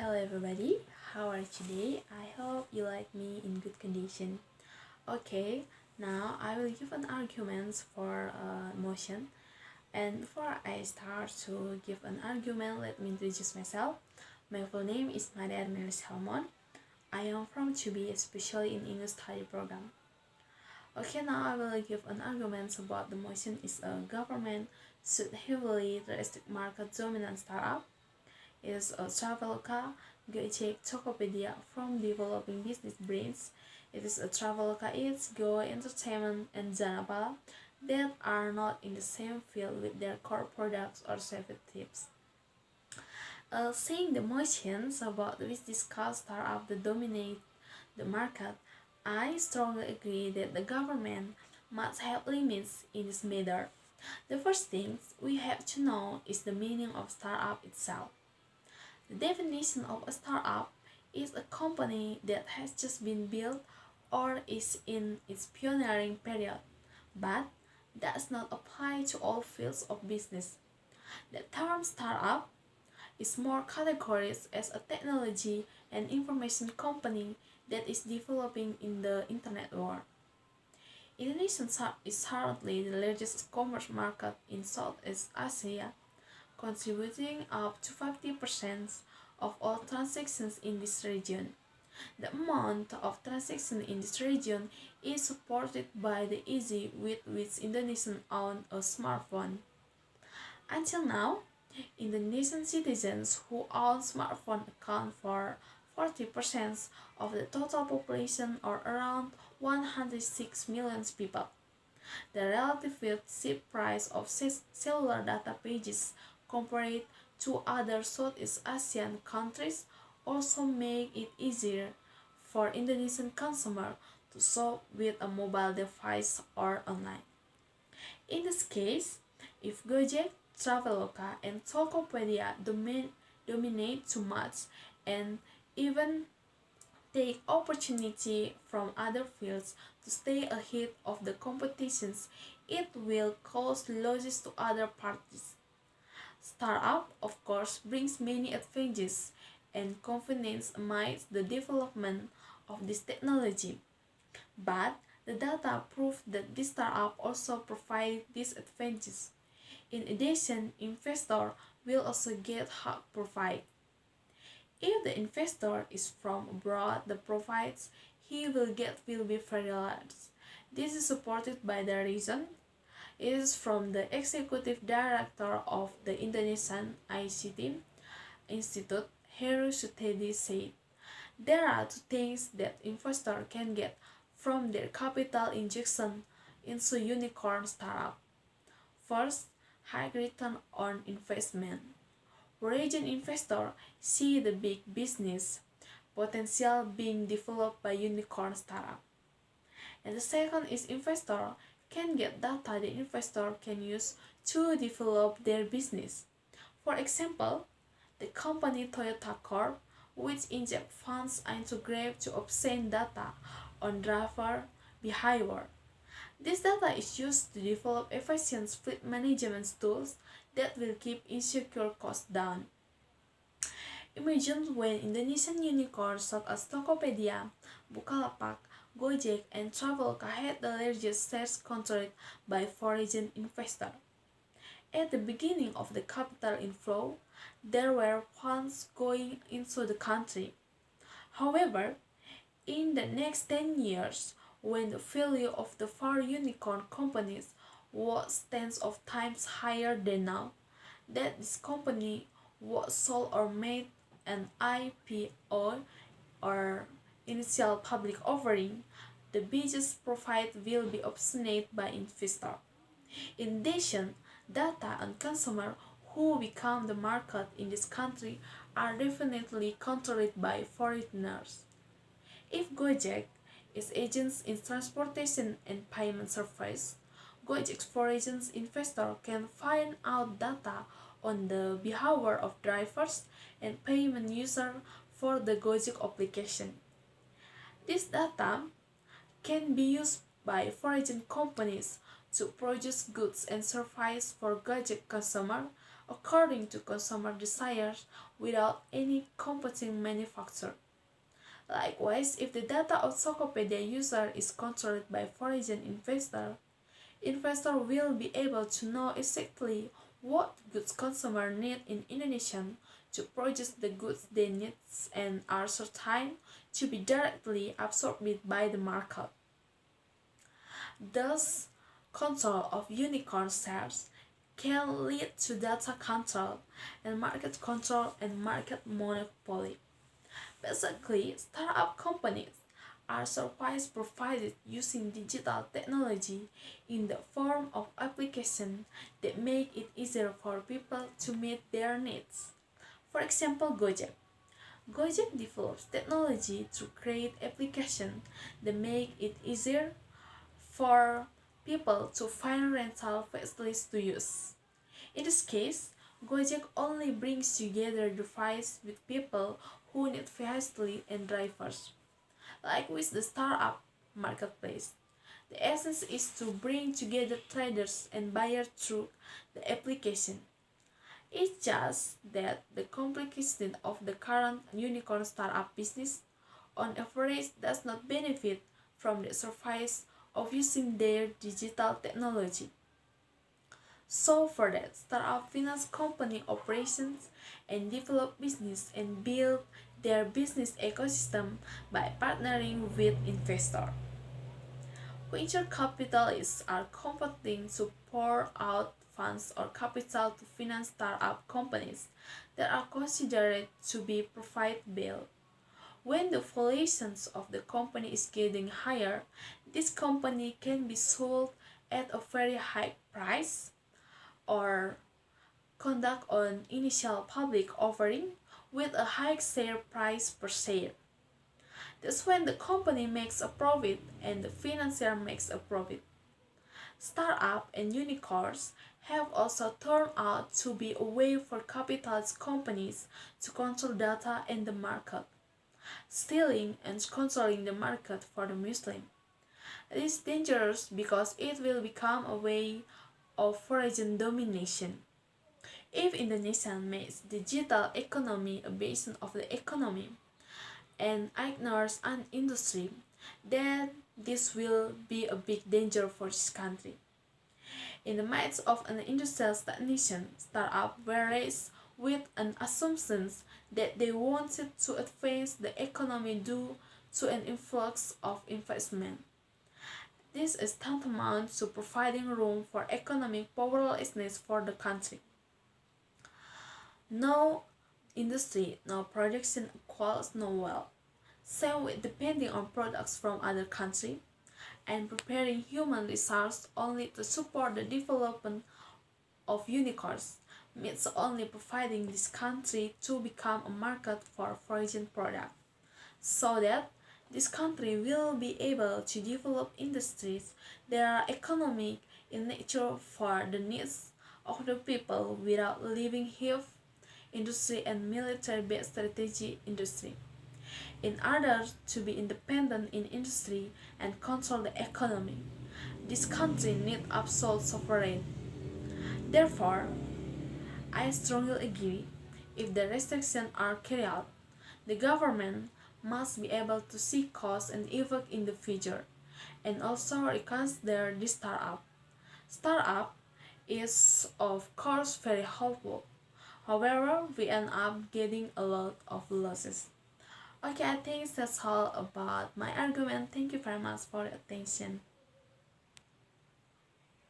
Hello everybody, how are you today? I hope you like me in good condition. Okay, now I will give an argument for motion. And before I start to give an argument, let me introduce myself. My full name is Mada Ermelis Helmon. I am from Chubi, especially in English study program. Okay, now I will give an argument about the motion is a government should heavily restrict market dominant startup is a Traveloka, Gojek, Tokopedia from developing business brains. It is a Traveloka Eats, Go Entertainment, and Zanapala that are not in the same field with their core products or service tips. Saying the motions about which discuss startup that dominate the market, I strongly agree that the government must have limits in this matter. The first thing we have to know is the meaning of startup itself. The definition of a startup is a company that has just been built or is in its pioneering period, but does not apply to all fields of business. The term startup is more categorized as a technology and information company that is developing in the internet world. Indonesia is currently the largest commerce market in Southeast Asia, contributing up to 50% of all transactions in this region. The amount of transactions in this region is supported by the ease with which Indonesians own a smartphone. Until now, Indonesian citizens who own smartphone account for 40% of the total population or around 106 million people. The relative cheap price of cellular data pages compared to other Southeast Asian countries also make it easier for Indonesian consumers to shop with a mobile device or online. In this case, if Gojek, Traveloka, and Tokopedia dominate too much and even take opportunity from other fields to stay ahead of the competitions, it will cause losses to other parties. Startup, of course, brings many advantages and confidence amidst the development of this technology. But the data prove that this startup also provide disadvantages. In addition, investor will also get hard profit. If the investor is from abroad, the profits he will be very large. This is supported by the reason it is from the executive director of the Indonesian ICT Institute, Heru Sutedi said. There are two things that investors can get from their capital injection into unicorn startup. First, high return on investment. Region investors see the big business potential being developed by unicorn startup. And the second is investor can get data the investor can use to develop their business. For example, the company Toyota Corp, which inject funds into Grab to obtain data on driver behavior. This data is used to develop efficient fleet management tools that will keep insecure costs down. Imagine when Indonesian unicorns such as Tokopedia, Bukalapak, Gojek, and Traveloka had the largest shares controlled by foreign investors. At the beginning of the capital inflow, there were funds going into the country. However, in the next 10 years, when the value of the four unicorn companies was tens of times higher than now, that this company was sold or made an IPO or initial public offering, the biggest profit will be obtained by investors. In addition, data on consumers who become the market in this country are definitely controlled by foreigners. If Gojek is agents in transportation and payment service, Gojek's foreign investor can find out data on the behavior of drivers and payment users for the Gojek application. This data can be used by foreign companies to produce goods and services for Gojek customers according to consumer desires without any competing manufacturer. Likewise, if the data of Tokopedia user is controlled by foreign investor will be able to know exactly what goods consumers need in Indonesia to produce the goods they need and are certain to be directly absorbed by the market. Thus, control of unicorn shares can lead to data control and market monopoly. Basically, startup companies are services provided using digital technology in the form of applications that make it easier for people to meet their needs. For example, Gojek. Gojek develops technology to create applications that make it easier for people to find rental facilities to use. In this case, Gojek only brings together devices with people who need facilities and drivers. Like with the startup marketplace, the essence is to bring together traders and buyers through the application. It's just that the complexity of the current unicorn startup business on average does not benefit from the surface of using their digital technology. So for that, startup finance company operations and develop business and build their business ecosystem by partnering with investors. Venture capitalists are competing to pour out funds or capital to finance startup companies that are considered to be profitable. When the valuations of the company is getting higher, this company can be sold at a very high price or conduct an initial public offering with a high share price per share. That's when the company makes a profit and the financier makes a profit. Startup and unicorns have also turned out to be a way for capitalist companies to control data and the market, stealing and controlling the market for the Muslim. It is dangerous because it will become a way of foreign domination. If Indonesia makes digital economy a basis of the economy and ignores an industry, then this will be a big danger for this country. In the midst of an industrial stagnation, startups were raised with an assumption that they wanted to advance the economy due to an influx of investment. This is tantamount to providing room for economic powerlessness for the country. No industry, no production equals no wealth. Same with depending on products from other countries and preparing human resources only to support the development of unicorns means only providing this country to become a market for foreign products so that this country will be able to develop industries that are economic in nature for the needs of the people without leaving heavy industry and military-based strategy industry. In order to be independent in industry and control the economy, this country needs absolute sovereignty. Therefore, I strongly agree if the restrictions are carried out, the government must be able to see costs and effect in the future and also reconsider the startup. Startup is of course very helpful. However, we end up getting a lot of losses. Okay, I think that's all about my argument. Thank you very much for your attention.